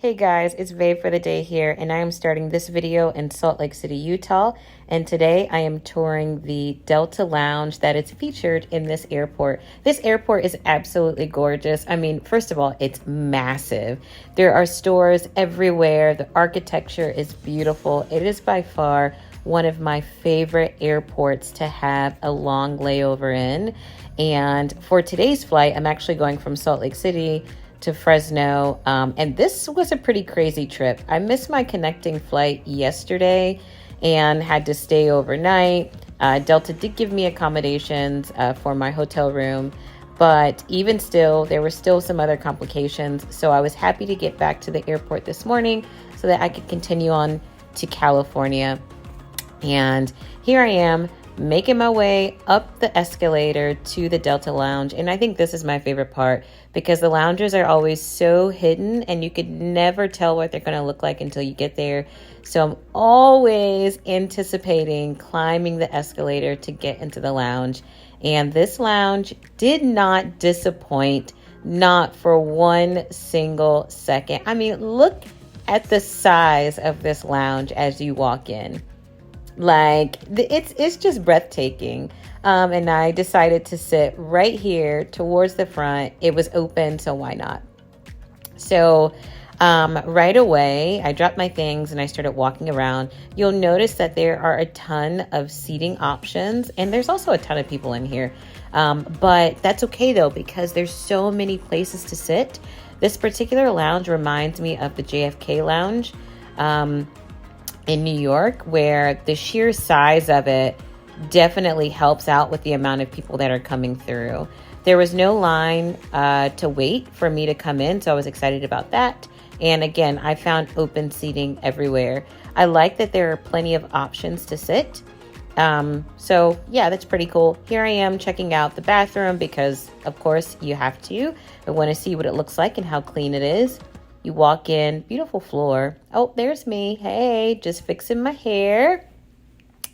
Hey guys, it's Vabe for the day here, and I am starting this video in Salt Lake City, Utah. And today I am touring the Delta Lounge that is featured in this airport. This airport is absolutely gorgeous. I mean, first of all, it's massive. There are stores everywhere. The architecture is beautiful. It is by far one of my favorite airports to have a long layover in. And for today's flight, I'm actually going from Salt Lake City to Fresno, and this was a pretty crazy trip. I missed my connecting flight yesterday and had to stay overnight. Delta did give me accommodations for my hotel room, but even still, there were still some other complications. So I was happy to get back to the airport this morning so that I could continue on to California. And here I am, making my way up the escalator to the Delta Lounge. And I think this is my favorite part because the lounges are always so hidden and you could never tell what they're going to look like until you get there. So I'm always anticipating climbing the escalator to get into the lounge. And this lounge did not disappoint, not for one single second. I mean, look at the size of this lounge as you walk in. Like, it's just breathtaking. And I decided to sit right here towards the front. It was open, so why not? So right away, I dropped my things and I started walking around. You'll notice that there are a ton of seating options, and there's also a ton of people in here. But that's okay, though, because there's so many places to sit. This particular lounge reminds me of the JFK Lounge in New York, where the sheer size of it definitely helps out with the amount of people that are coming through. There was no line to wait for me to come in, so I was excited about that. And again, I found open seating everywhere. I like that there are plenty of options to sit. So yeah, that's pretty cool. Here I am checking out the bathroom because, of course, you have to. I want to see what it looks like and how clean it is. You walk in, beautiful floor. Oh, there's me. Hey, just fixing my hair.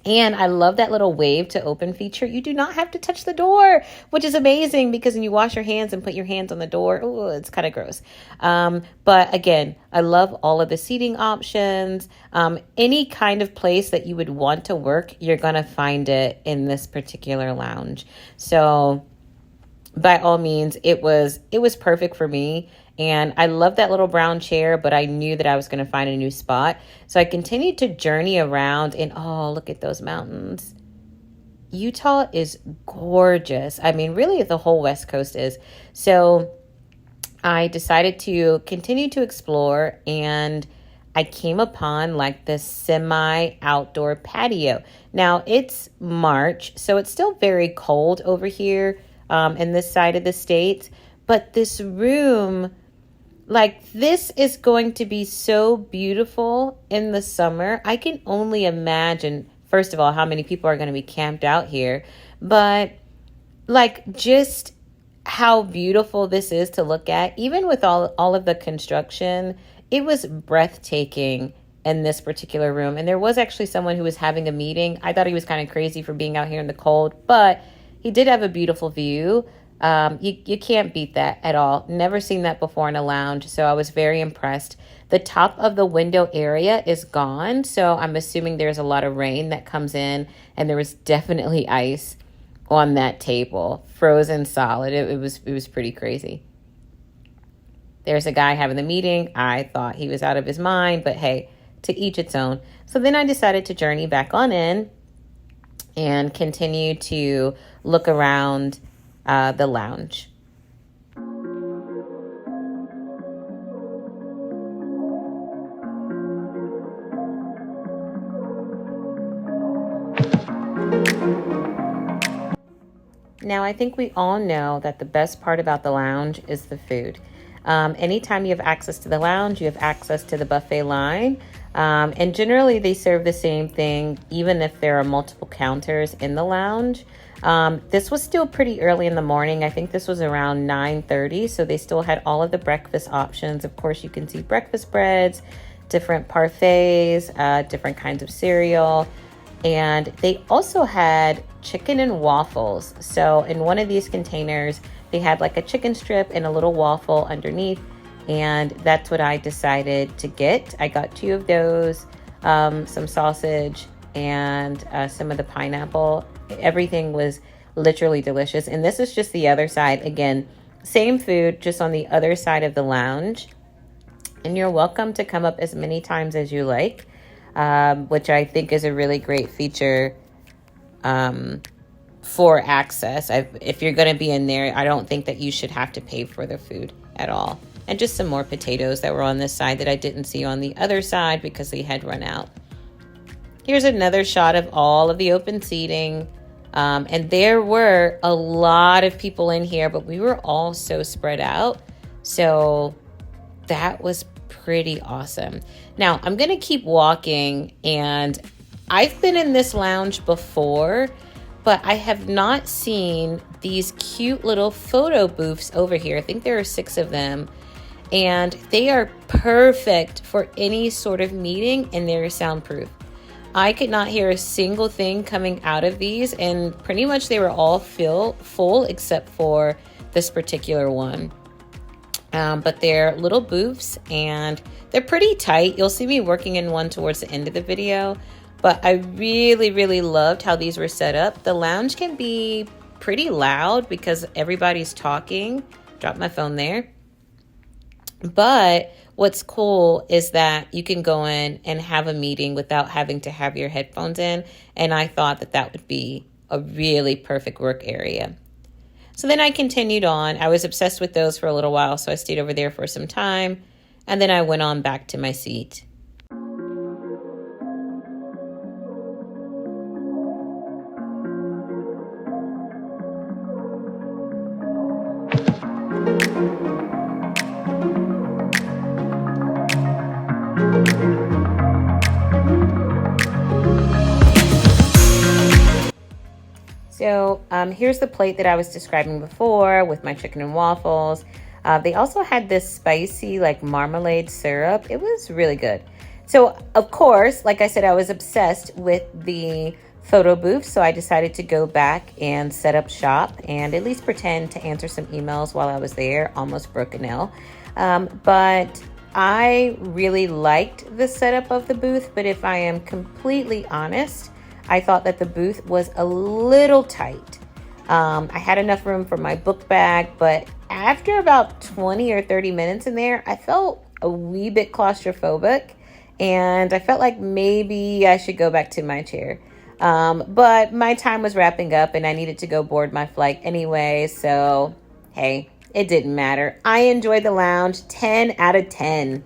And I love that little wave to open feature. You do not have to touch the door, which is amazing because when you wash your hands and put your hands on the door, oh, it's kind of gross. But again, I love all of the seating options. Any kind of place that you would want to work, you're going to find it in this particular lounge. So by all means, it was perfect for me. And I love that little brown chair, but I knew that I was going to find a new spot. So I continued to journey around and oh, look at those mountains. Utah is gorgeous. I mean, really the whole West Coast is. So I decided to continue to explore, and I came upon like this semi-outdoor patio. Now it's March, so it's still very cold over here in this side of the state. But this room, like, this is going to be so beautiful in the summer. I can only imagine, first of all, how many people are going to be camped out here. But, like, just how beautiful this is to look at. Even with all of the construction, it was breathtaking in this particular room. And there was actually someone who was having a meeting. I thought he was kind of crazy for being out here in the cold, but he did have a beautiful view. You can't beat that at all. Never seen that before in a lounge, so I was very impressed. The top of the window area is gone, so I'm assuming there's a lot of rain that comes in, and there was definitely ice on that table, frozen solid. It was pretty crazy. There's a guy having the meeting. I thought he was out of his mind, but hey, to each its own. So then I decided to journey back on in and continue to look around the lounge. Now, I think we all know that the best part about the lounge is the food. Anytime you have access to the lounge, you have access to the buffet line. And generally they serve the same thing, even if there are multiple counters in the lounge. This was still pretty early in the morning. I think this was around 9:30. So they still had all of the breakfast options. Of course, you can see breakfast breads, different parfaits, different kinds of cereal. And they also had chicken and waffles. So in one of these containers, they had like a chicken strip and a little waffle underneath. and that's what I decided to get. I got 2 of those, some sausage, and some of the pineapple. Everything was literally delicious. And this is just the other side. Again, same food, just on the other side of the lounge. And you're welcome to come up as many times as you like, which I think is a really great feature for access. If you're going to be in there, I don't think that you should have to pay for the food at all. And just some more potatoes that were on this side that I didn't see on the other side because they had run out. Here's another shot of all of the open seating. And there were a lot of people in here, but we were all so spread out. So that was pretty awesome. Now I'm going to keep walking, and I've been in this lounge before, but I have not seen these cute little photo booths over here. I think there are 6 of them, and they are perfect for any sort of meeting, and they're soundproof. I could not hear a single thing coming out of these, and pretty much they were all full except for this particular one. But they're little booths, and they're pretty tight. You'll see me working in one towards the end of the video, but I really, really loved how these were set up. The lounge can be pretty loud because everybody's talking. Dropped my phone there. But what's cool is that you can go in and have a meeting without having to have your headphones in. And I thought that that would be a really perfect work area. So then I continued on. I was obsessed with those for a little while, so I stayed over there for some time. And then I went on back to my seat. So here's the plate that I was describing before with my chicken and waffles. They also had this spicy like marmalade syrup. It was really good. So of course, like I said, I was obsessed with the photo booth. So I decided to go back and set up shop and at least pretend to answer some emails while I was there. Almost broke a nail. But I really liked the setup of the booth. But if I am completely honest, I thought that the booth was a little tight. I had enough room for my book bag, but after about 20 or 30 minutes in there, I felt a wee bit claustrophobic, and I felt like maybe I should go back to my chair. But my time was wrapping up, and I needed to go board my flight anyway, so hey, it didn't matter. I enjoyed the lounge. 10 out of 10.